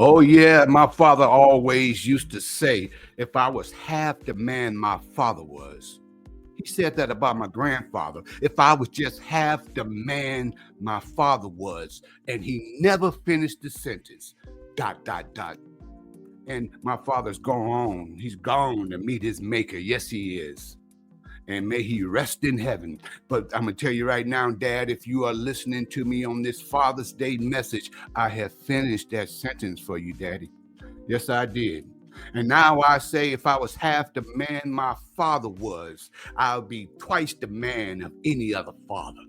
Oh, yeah, my father always used to say, if I was half the man my father was. He said that about my grandfather. If I was just half the man my father was, and he never finished the sentence. Dot, dot, dot. And my father's gone. He's gone to meet his maker. Yes, he is. And may he rest in heaven. But I'm going to tell you right now, Dad, if you are listening to me on this Father's Day message, I have finished that sentence for you, Daddy. Yes, I did. And now I say, if I was half the man my father was, I'll be twice the man of any other father.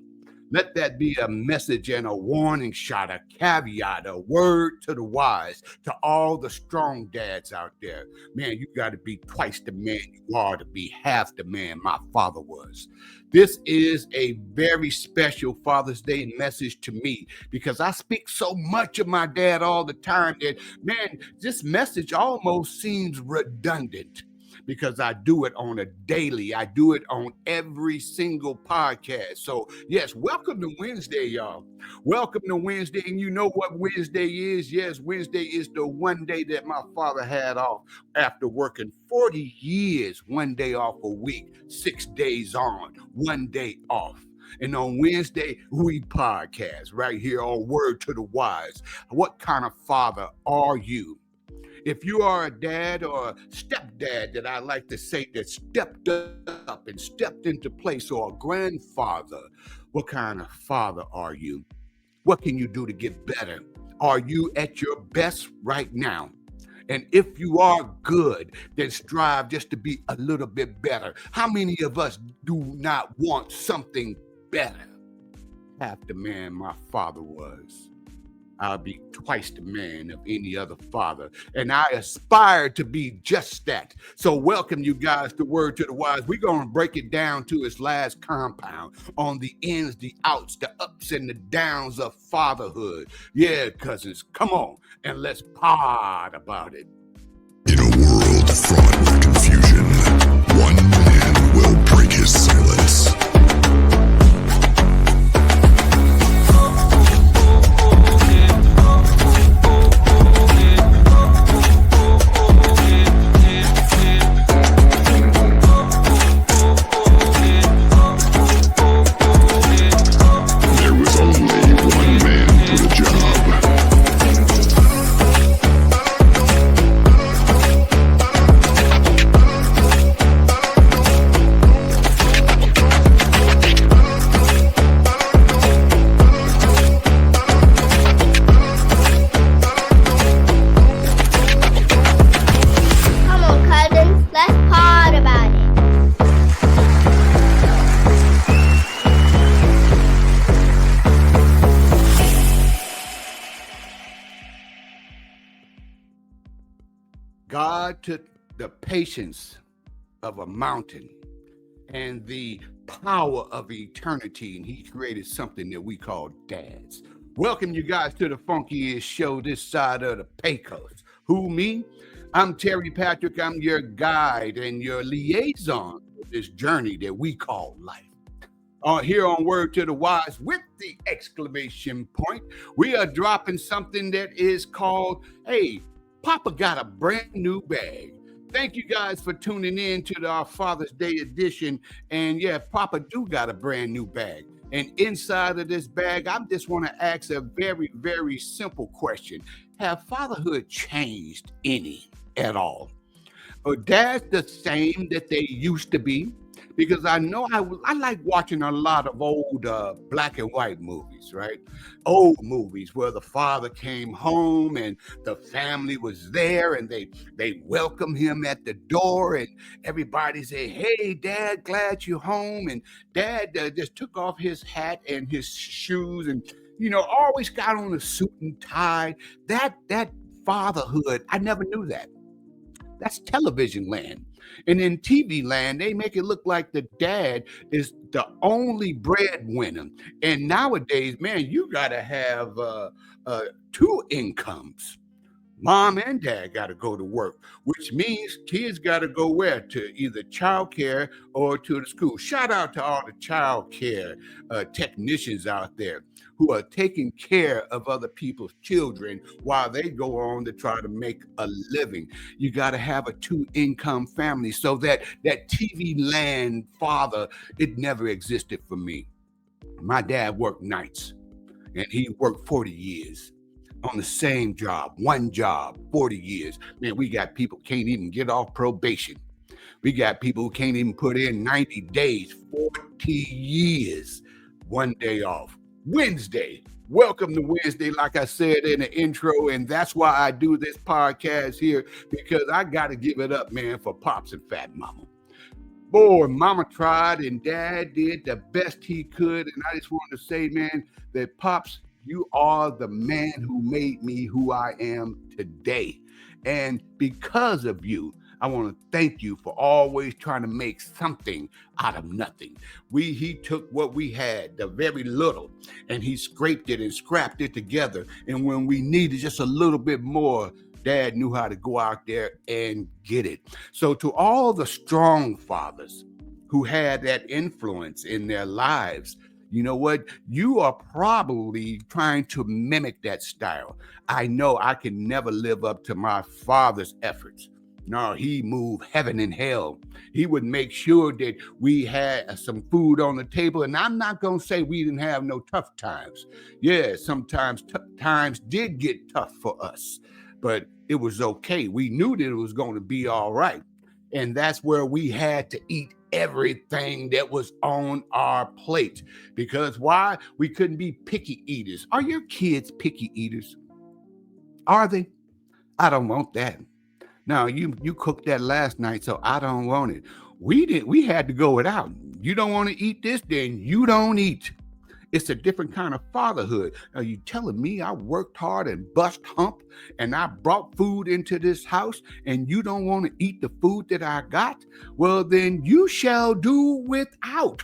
Let that be a message and a warning shot, a caveat, a word to the wise, to all the strong dads out there. Man, you got to be twice the man you are to be half the man my father was. This is a very special Father's Day message to me because I speak so much of my dad all the time that, man, this message almost seems redundant, because I do it on a daily. I do it on every single podcast. So, yes, welcome to Wednesday, y'all. Welcome to Wednesday. And you know what Wednesday is? Yes, Wednesday is the one day that my father had off after working 40 years, one day off a week, 6 days on, one day off. And on Wednesday, we podcast right here on Word to the Wise. What kind of father are you? If you are a dad or a stepdad, that I like to say, that stepped up and stepped into place, or a grandfather, what kind of father are you? What can you do to get better? Are you at your best right now? And if you are good, then strive just to be a little bit better. How many of us do not want something better? Half the man my father was, I'll be twice the man of any other father. And I aspire to be just that. So welcome you guys to Word to the Wise. We're going to break it down to its last compound on the ins, the outs, the ups and the downs of fatherhood. Yeah, cousins, come on and let's pod about it. In a world fraught with confusion, one man will break his silence. God took the patience of a mountain and the power of eternity, and he created something that we call dads. Welcome you guys to the funkiest show this side of the Pecos. Who, me? I'm Terry Patrick. I'm your guide and your liaison for this journey that we call life. Here on Word to the Wise with the exclamation point, we are dropping something that is called, hey, Papa got a brand new bag. Thank you guys for tuning in to our Father's Day edition. And yeah, Papa do got a brand new bag. And inside of this bag, I just want to ask a very, very simple question. Have fatherhood changed any at all? Are dads the same that they used to be? Because I know I like watching a lot of old black and white movies, right? Old movies where the father came home and the family was there and they welcomed him at the door and everybody said, "Hey, Dad, glad you're home." And Dad just took off his hat and his shoes and, always got on a suit and tie. That fatherhood, I never knew that. That's television land. And in TV land, they make it look like the dad is the only breadwinner. And nowadays, man, you got to have two incomes. Mom and dad got to go to work, which means kids got to go where? To either childcare or to the school. Shout out to all the childcare technicians out there who are taking care of other people's children while they go on to try to make a living. You got to have a two-income family, so that TV land father, it never existed for me. My dad worked nights, and he worked 40 years on the same job, one job, 40 years. Man, we got people can't even get off probation. We got people who can't even put in 90 days, 40 years, one day off. Wednesday. Welcome to Wednesday, like I said in the intro, and that's why I do this podcast here, because I got to give it up, man, for Pops and Fat Mama. Boy, Mama tried and Dad did the best he could, and I just wanted to say, man, that Pops, you are the man who made me who I am today. And because of you, I want to thank you for always trying to make something out of nothing. He took what we had, the very little, and he scraped it and scrapped it together. And when we needed just a little bit more, Dad knew how to go out there and get it. So to all the strong fathers who had that influence in their lives, you know what? You are probably trying to mimic that style. I know I can never live up to my father's efforts. No, he moved heaven and hell. He would make sure that we had some food on the table. And I'm not going to say we didn't have no tough times. Yeah, sometimes times did get tough for us, but it was okay. We knew that it was going to be all right. And that's where we had to eat everything that was on our plate. Because why? We couldn't be picky eaters. Are your kids picky eaters? Are they? I don't want that. Now, you cooked that last night, so I don't want it. We had to go without. You don't want to eat this, then you don't eat. It's a different kind of fatherhood. Are you telling me I worked hard and bust hump and I brought food into this house and you don't want to eat the food that I got? Well, then you shall do without.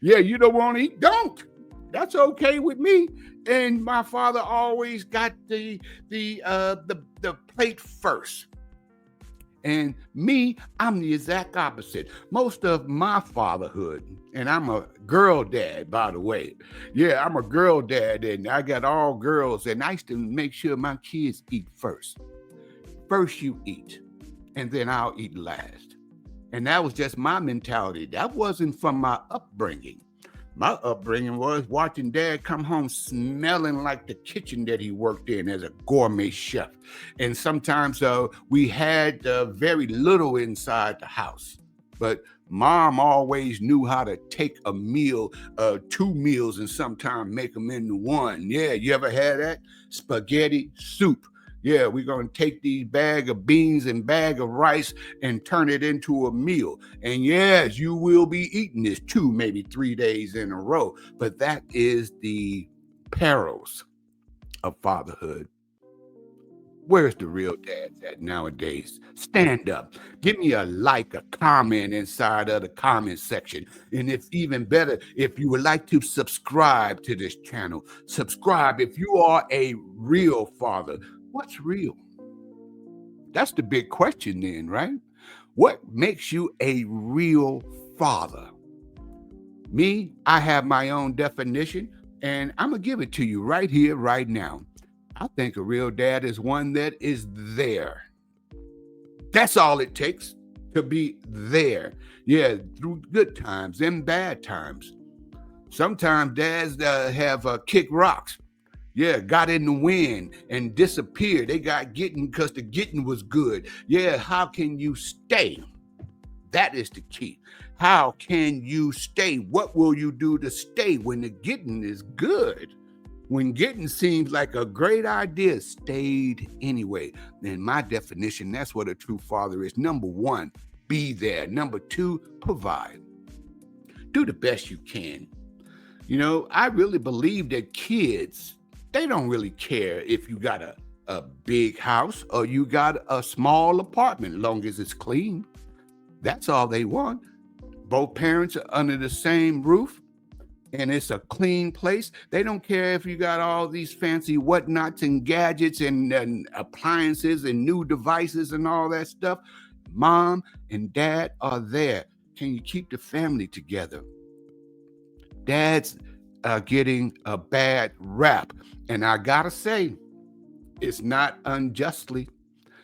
Yeah, you don't want to eat? Don't. That's okay with me. And my father always got the plate first. And me, I'm the exact opposite. Most of my fatherhood, and I'm a girl dad, by the way. Yeah, I'm a girl dad, and I got all girls, and I used to make sure my kids eat first. First you eat, and then I'll eat last. And that was just my mentality. That wasn't from my upbringing. My upbringing was watching Dad come home smelling like the kitchen that he worked in as a gourmet chef. And sometimes we had very little inside the house. But Mom always knew how to take a meal, 2 meals, and sometimes make them into one. Yeah, you ever had that? Spaghetti soup. Yeah, we're going to take these bag of beans and bag of rice and turn it into a meal. And yes, you will be eating this 2, maybe 3 days in a row. But that is the perils of fatherhood. Where's the real dads at nowadays? Stand up. Give me a like, a comment inside of the comment section. And if even better, if you would like to subscribe to this channel, subscribe if you are a real father. What's real? That's the big question then, right? What makes you a real father? Me, I have my own definition, and I'm going to give it to you right here, right now. I think a real dad is one that is there. That's all it takes to be there. Yeah, through good times and bad times. Sometimes dads have kicked rocks. Yeah, got in the wind and disappeared. They got getting because the getting was good. Yeah, how can you stay? That is the key. How can you stay? What will you do to stay when the getting is good? When getting seems like a great idea, stayed anyway. In my definition, that's what a true father is. Number 1, be there. Number 2, provide. Do the best you can. You know, I really believe that kids, they don't really care if you got a big house or you got a small apartment, as long as it's clean. That's all they want. Both parents are under the same roof. and it's a clean place. They don't care if you got all these fancy whatnots and gadgets and appliances and new devices and all that stuff. Mom and dad are there. Can you keep the family together? Dads are getting a bad rap. And I gotta say, it's not unjustly.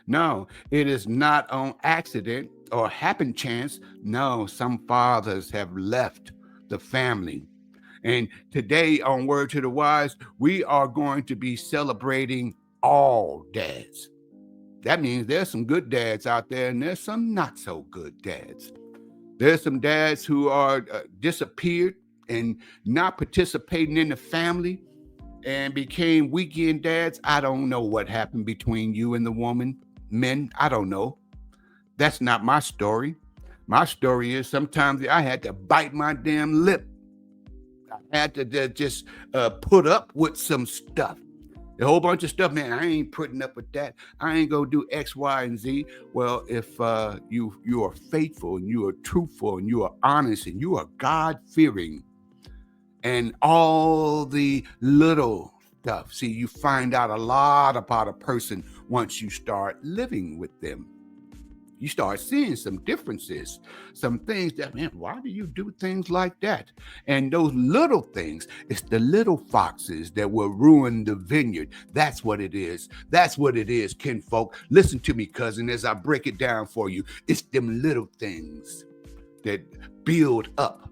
No, it is not on accident or happen chance. No, some fathers have left the family. And today on Word to the Wise, we are going to be celebrating all dads. That means there's some good dads out there and there's some not so good dads. There's some dads who are disappeared and not participating in the family and became weekend dads. I don't know what happened between you and the woman, men. I don't know. That's not my story. My story is sometimes I had to bite my damn lip. I had to just put up with some stuff. A whole bunch of stuff, man. I ain't putting up with that. I ain't gonna do X, Y, and Z. Well, if you are faithful and you are truthful and you are honest and you are God-fearing, and all the little stuff. See, you find out a lot about a person once you start living with them. You start seeing some differences, some things that, man, why do you do things like that? And those little things, it's the little foxes that will ruin the vineyard. That's what it is. That's what it is, kinfolk. Listen to me, cousin, as I break it down for you. It's them little things that build up.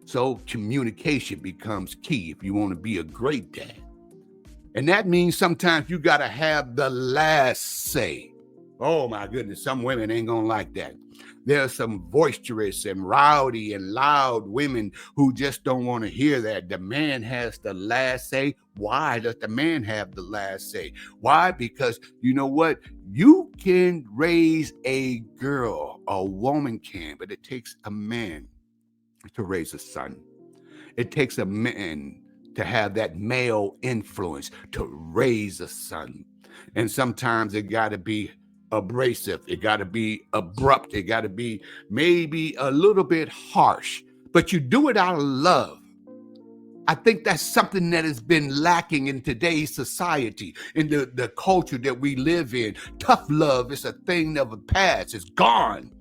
So communication becomes key if you want to be a great dad. And that means sometimes you got to have the last say. Oh my goodness, some women ain't gonna like that. There are some boisterous and rowdy and loud women who just don't want to hear that. The man has the last say. Why does the man have the last say? Why? Because you know what? You can raise a girl, a woman can, but it takes a man to raise a son. It takes a man to have that male influence to raise a son. And sometimes it got to be abrasive. It got to be abrupt. It got to be maybe a little bit harsh, but you do it out of love. I think that's something that has been lacking in today's society, in the culture that we live in. Tough love is a thing of the past. It's gone.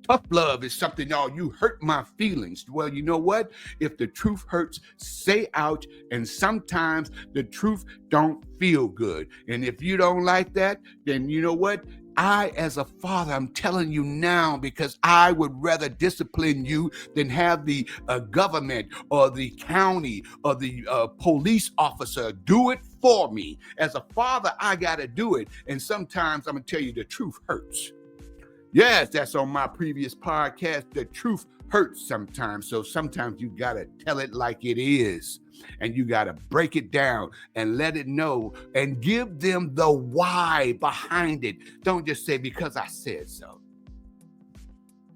Tough love is something, you hurt my feelings. Well, you know what? If the truth hurts, say out. And sometimes the truth don't feel good. And if you don't like that, then you know what? I, as a father, I'm telling you now, because I would rather discipline you than have the government or the county or the police officer do it for me. As a father, I got to do it. And sometimes I'm going to tell you the truth hurts. Yes, that's on my previous podcast. The truth hurts sometimes. So sometimes you got to tell it like it is. And you got to break it down and let it know and give them the why behind it. Don't just say because I said so.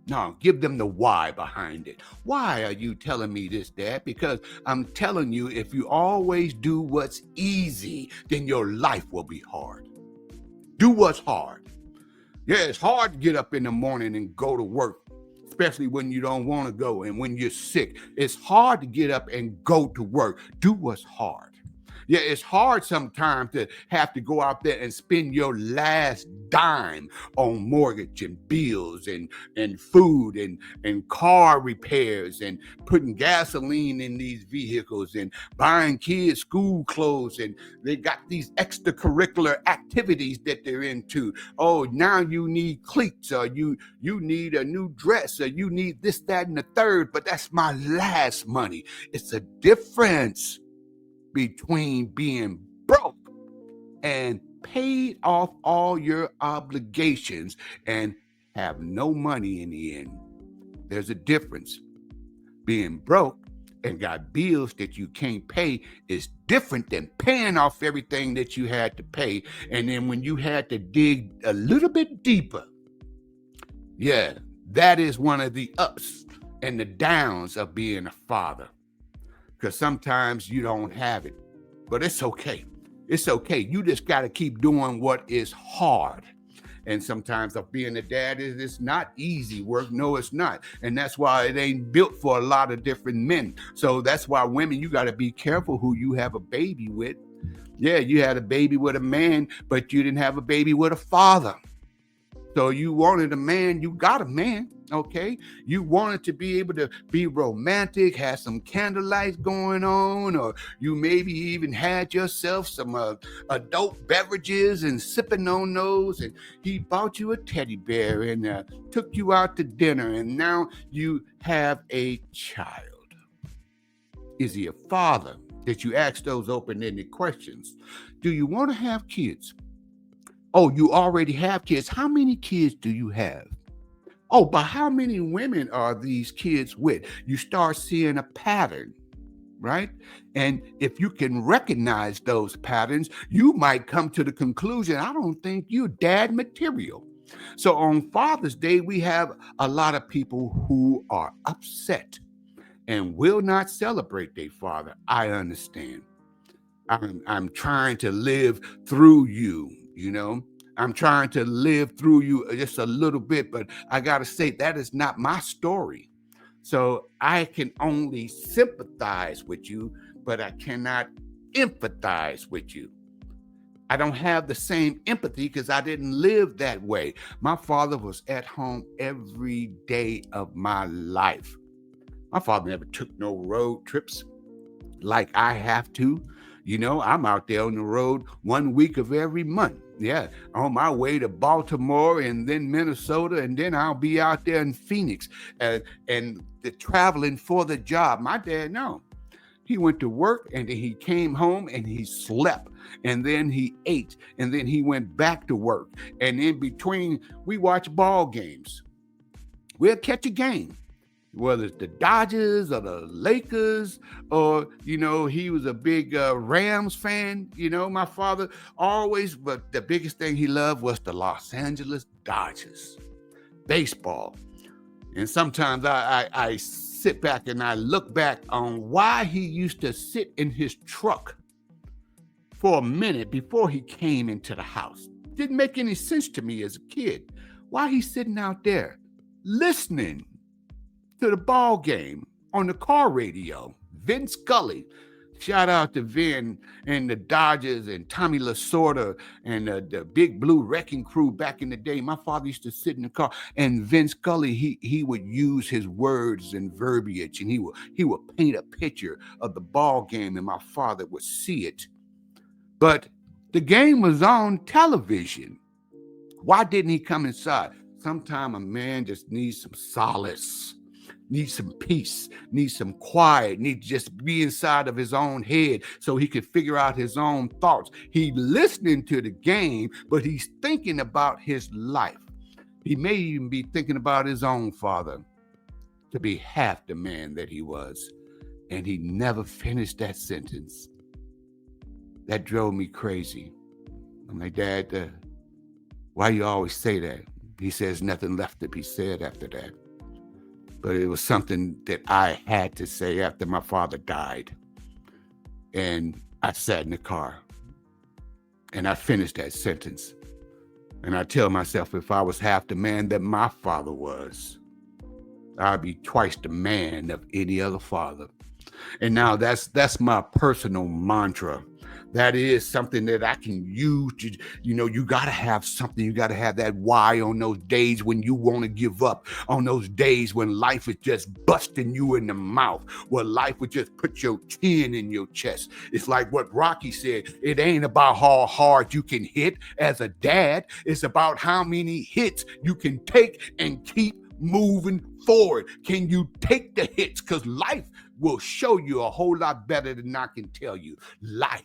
No, give them the why behind it. Why are you telling me this, Dad? Because I'm telling you, if you always do what's easy, then your life will be hard. Do what's hard. Yeah, it's hard to get up in the morning and go to work, especially when you don't want to go and when you're sick. It's hard to get up and go to work. Do what's hard. Yeah, it's hard sometimes to have to go out there and spend your last dime on mortgage and bills and food and car repairs and putting gasoline in these vehicles and buying kids school clothes, and they got these extracurricular activities that they're into. Oh, now you need cleats, or you need a new dress, or you need this, that, and the third, but that's my last money. It's a difference between being broke and paid off all your obligations and have no money in the end. There's a difference. Being broke and got bills that you can't pay is different than paying off everything that you had to pay. And then when you had to dig a little bit deeper, yeah, that is one of the ups and the downs of being a father. Because sometimes you don't have it, but it's okay. It's okay. You just got to keep doing what is hard. And sometimes of being a dad is not easy work. No, it's not. And that's why it ain't built for a lot of different men. So that's why women, you got to be careful who you have a baby with. Yeah, you had a baby with a man, but you didn't have a baby with a father. So you wanted a man, you got a man, okay? You wanted to be able to be romantic, have some candlelight going on, or you maybe even had yourself some adult beverages and sipping on those, and he bought you a teddy bear and took you out to dinner, and now you have a child. Is he a father? Did you ask those open-ended questions? Do you want to have kids? Oh, you already have kids. How many kids do you have? Oh, but how many women are these kids with? You start seeing a pattern, right? And if you can recognize those patterns, you might come to the conclusion, I don't think you're dad material. So on Father's Day, we have a lot of people who are upset and will not celebrate their father. I understand. I'm trying to live through you, you know. I'm trying to live through you just a little bit, but I got to say that is not my story. So I can only sympathize with you, but I cannot empathize with you. I don't have the same empathy because I didn't live that way. My father was at home every day of my life. My father never took no road trips like I have to. You know, I'm out there on the road 1 week of every month. Yeah, on my way to Baltimore and then Minnesota, and then I'll be out there in Phoenix and traveling for the job. My dad, no. He went to work and then he came home and he slept and then he ate and then he went back to work. And in between, we watch ball games. We'll catch a game, whether it's the Dodgers or the Lakers, or, you know, he was a big Rams fan. You know, my father always, but the biggest thing he loved was the Los Angeles Dodgers, baseball. And sometimes I sit back and I look back on why he used to sit in his truck for a minute before he came into the house. Didn't make any sense to me as a kid. Why he's sitting out there listening to the ball game on the car radio. Vin Scully. Shout out to Vin and the Dodgers and Tommy Lasorda and the Big Blue Wrecking Crew back in the day. My father used to sit in the car, and Vin Scully, he would use his words and verbiage, and he would paint a picture of the ball game, and my father would see it. But the game was on television. Why didn't he come inside? Sometimes a man just needs some solace, needs some peace, needs some quiet, needs to just be inside of his own head so he can figure out his own thoughts. He's listening to the game, but he's thinking about his life. He may even be thinking about his own father to be half the man that he was. And he never finished that sentence. That drove me crazy. I'm like, Dad, why you always say that? He says nothing left to be said after that. But it was something that I had to say after my father died. And I sat in the car and I finished that sentence. And I tell myself, if I was half the man that my father was, I'd be twice the man of any other father. And now that's my personal mantra. That is something that I can use to, you know, you got to have something. You got to have that why on those days when you want to give up, on those days when life is just busting you in the mouth, where life would just put your chin in your chest. It's like what Rocky said. It ain't about how hard you can hit as a dad. It's about how many hits you can take and keep moving forward. Can you take the hits? Because life will show you a whole lot better than I can tell you. Life.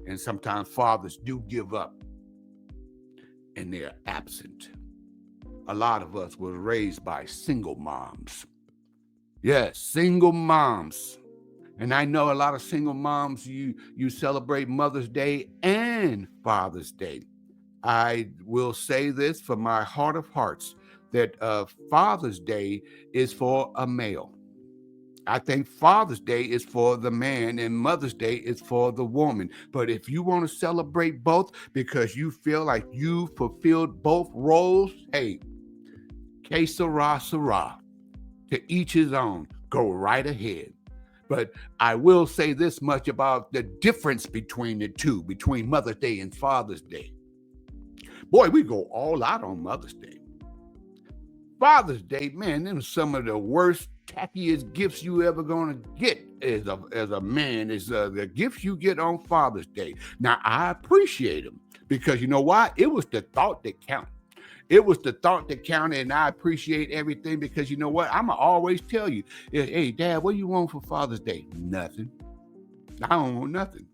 And sometimes fathers do give up and they're absent. A lot of us were raised by single moms. Yes, single moms. And I know a lot of single moms, you celebrate Mother's Day and Father's Day. I will say this from my heart of hearts, that Father's Day is for a male. I think Father's Day is for the man and Mother's Day is for the woman. But if you want to celebrate both because you feel like you fulfilled both roles, hey, que sera, sera. To each his own. Go right ahead. But I will say this much about the difference between the two, between Mother's Day and Father's Day. Boy, we go all out on Mother's Day. Father's Day, man, them are some of the worst, tackiest gifts you ever gonna get as a man. Is the gifts you get on Father's Day. Now I appreciate them because you know why? It was the thought that counted. It was the thought that counted, and I appreciate everything because you know what? I'ma always tell you, hey, Dad, what do you want for Father's Day? Nothing. I don't want nothing.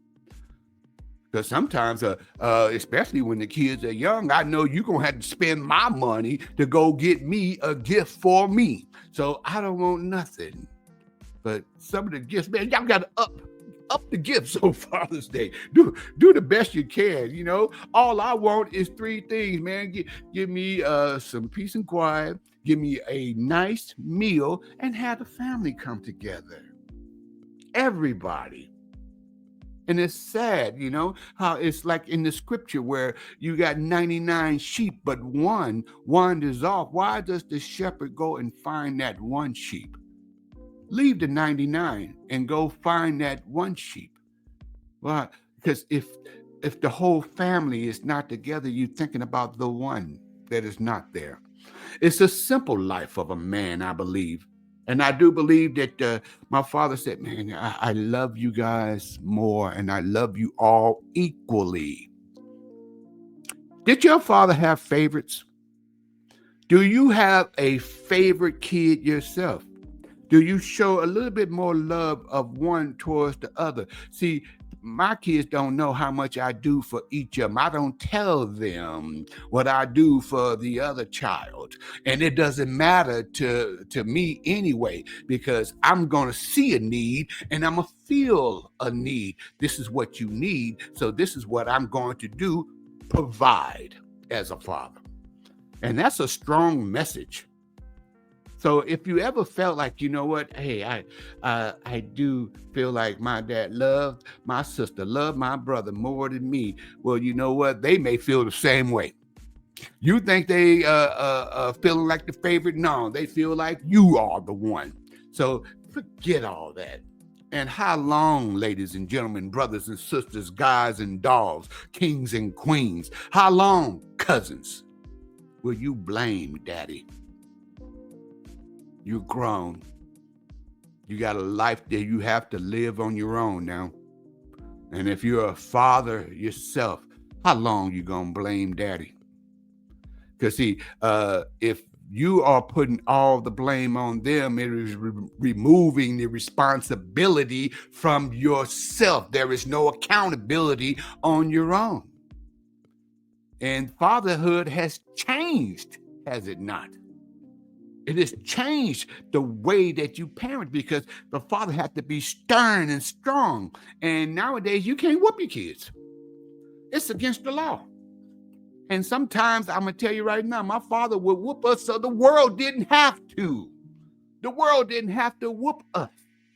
Because sometimes, especially when the kids are young, I know you're going to have to spend my money to go get me a gift for me. So I don't want nothing. But some of the gifts, man, y'all got to up the gifts on Father's Day. Do the best you can, you know. All I want is three things, man. Give me some peace and quiet. Give me a nice meal and have the family come together. Everybody. And it's sad, you know, how it's like in the scripture where you got 99 sheep, but one wanders off. Why does the shepherd go and find that one sheep? Leave the 99 and go find that one sheep. Well, because if the whole family is not together, you're thinking about the one that is not there. It's a simple life of a man, I believe. And I do believe that my father said, man, I love you guys more and I love you all equally. Did your father have favorites? Do you have a favorite kid yourself? Do you show a little bit more love of one towards the other? See, my kids don't know how much I do for each of them. I don't tell them what I do for the other child. And it doesn't matter to me anyway, because I'm going to see a need and I'm going to feel a need. This is what you need. So this is what I'm going to do, provide as a father. And that's a strong message. So if you ever felt like, you know what, hey, I do feel like my dad loved my sister, loved my brother more than me. Well, you know what? They may feel the same way. You think they feeling like the favorite? No, they feel like you are the one. So forget all that. And how long, ladies and gentlemen, brothers and sisters, guys and dolls, kings and queens, how long, cousins, will you blame daddy? You're grown. You got a life that you have to live on your own now. And if you're a father yourself, how long you gonna blame daddy? Because see, if you are putting all the blame on them, it is removing the responsibility from yourself. There is no accountability on your own. And fatherhood has changed, has it not? It has changed the way that you parent because the father had to be stern and strong. And nowadays, you can't whoop your kids. It's against the law. And sometimes, I'm going to tell you right now, my father would whoop us so the world didn't have to. The world didn't have to whoop us.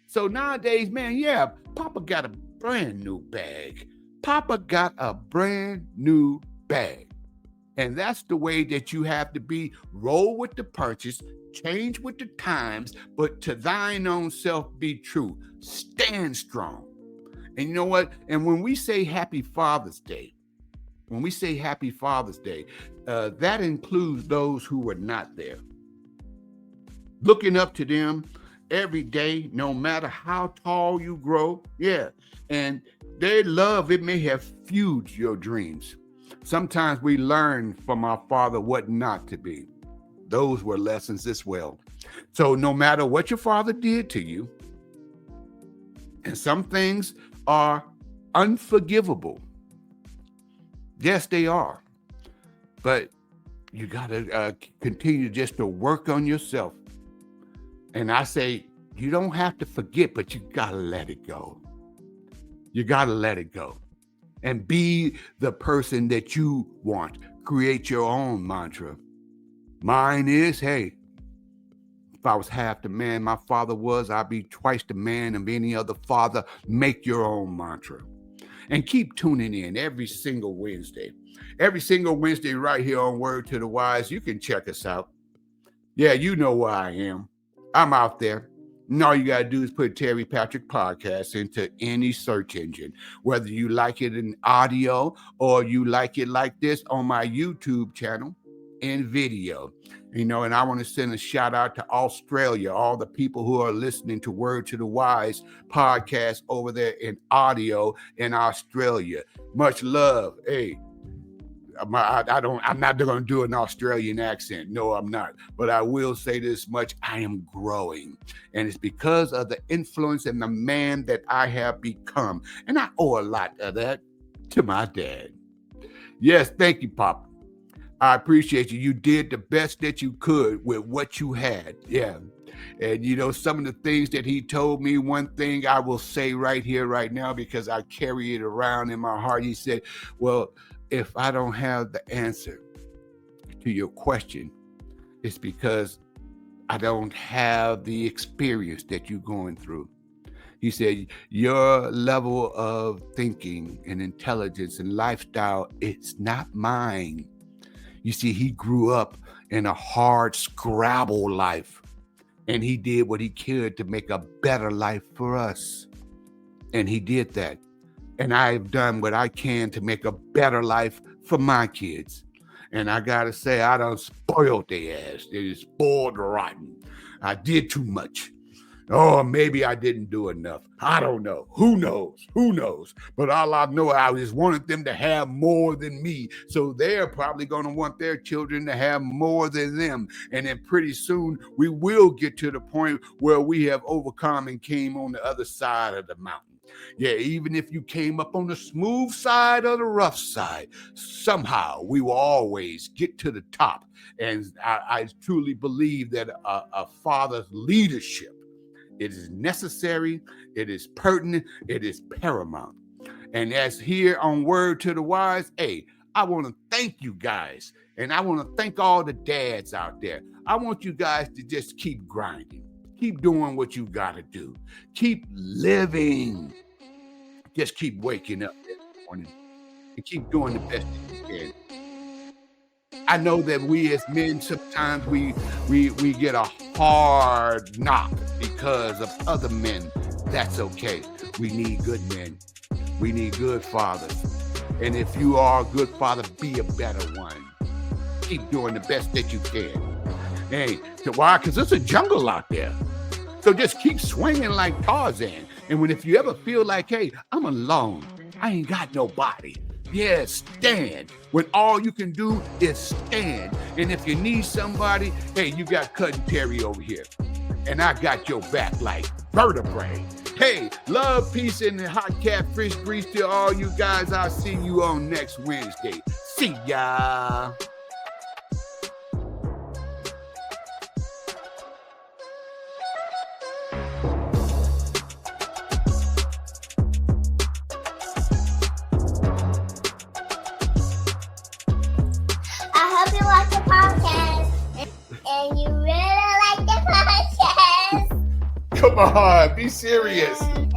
So nowadays, man, yeah, Papa got a brand new bag. Papa got a brand new bag. And that's the way that you have to be. Roll with the purchase, change with the times, but to thine own self be true. Stand strong. And you know what? And when we say Happy Father's Day, that includes those who were not there. Looking up to them every day, no matter how tall you grow. Yeah. And their love, it may have fueled your dreams. Sometimes we learn from our father what not to be. Those were lessons as well. So no matter what your father did to you, and some things are unforgivable. Yes, they are. But you got to continue just to work on yourself. And I say, you don't have to forget, but you got to let it go. You got to let it go. And be the person that you want. Create your own mantra. Mine is, hey, I was half the man my father was, I'd be twice the man of any other father. Make your own mantra. And keep tuning in every single Wednesday. Every single Wednesday right here on Word to the Wise. You can check us out. Yeah, you know where I am. I'm out there. And all you got to do is put Terry Patrick Podcast into any search engine, whether you like it in audio or you like it like this on my YouTube channel in video. And I want to send a shout out to Australia, all the people who are listening to Word to the Wise podcast over there in audio in Australia. Much love. Hey, I'm not going to do an Australian accent. No, I'm not. But I will say this much. I am growing. And it's because of the influence and the man that I have become. And I owe a lot of that to my dad. Yes, thank you, Papa. I appreciate you. You did the best that you could with what you had. Yeah. And some of the things that he told me, one thing I will say right here, right now, because I carry it around in my heart. He said, well, if I don't have the answer to your question, it's because I don't have the experience that you're going through. He said, your level of thinking and intelligence and lifestyle, it's not mine. You see, he grew up in a hard scrabble life, and he did what he could to make a better life for us. And he did that. And I've done what I can to make a better life for my kids. And I got to say, I done spoiled their ass. They spoiled rotten. I did too much. Oh, maybe I didn't do enough. I don't know. Who knows? Who knows? But all I know, I just wanted them to have more than me. So they're probably going to want their children to have more than them. And then pretty soon we will get to the point where we have overcome and came on the other side of the mountain. Yeah, even if you came up on the smooth side or the rough side, somehow we will always get to the top. And I truly believe that a father's leadership, it is necessary, it is pertinent, it is paramount. And as here on Word to the Wise, hey, I want to thank you guys. And I want to thank all the dads out there. I want you guys to just keep grinding. Keep doing what you got to do. Keep living. Just keep waking up every morning and keep doing the best that you can. I know that we as men, sometimes we get a hard knock because of other men. That's okay. We need good men. We need good fathers. And if you are a good father, be a better one. Keep doing the best that you can. Hey, why? Because it's a jungle out there. So just keep swinging like Tarzan. And if you ever feel like, hey, I'm alone, I ain't got nobody. Yeah, stand. When all you can do is stand. And if you need somebody, hey, you got Cousin Terry over here. And I got your back like vertebrae. Hey, love, peace, and hot catfish grease to all you guys. I'll see you on next Wednesday. See ya. And you really like the podcast. Come on, be serious. And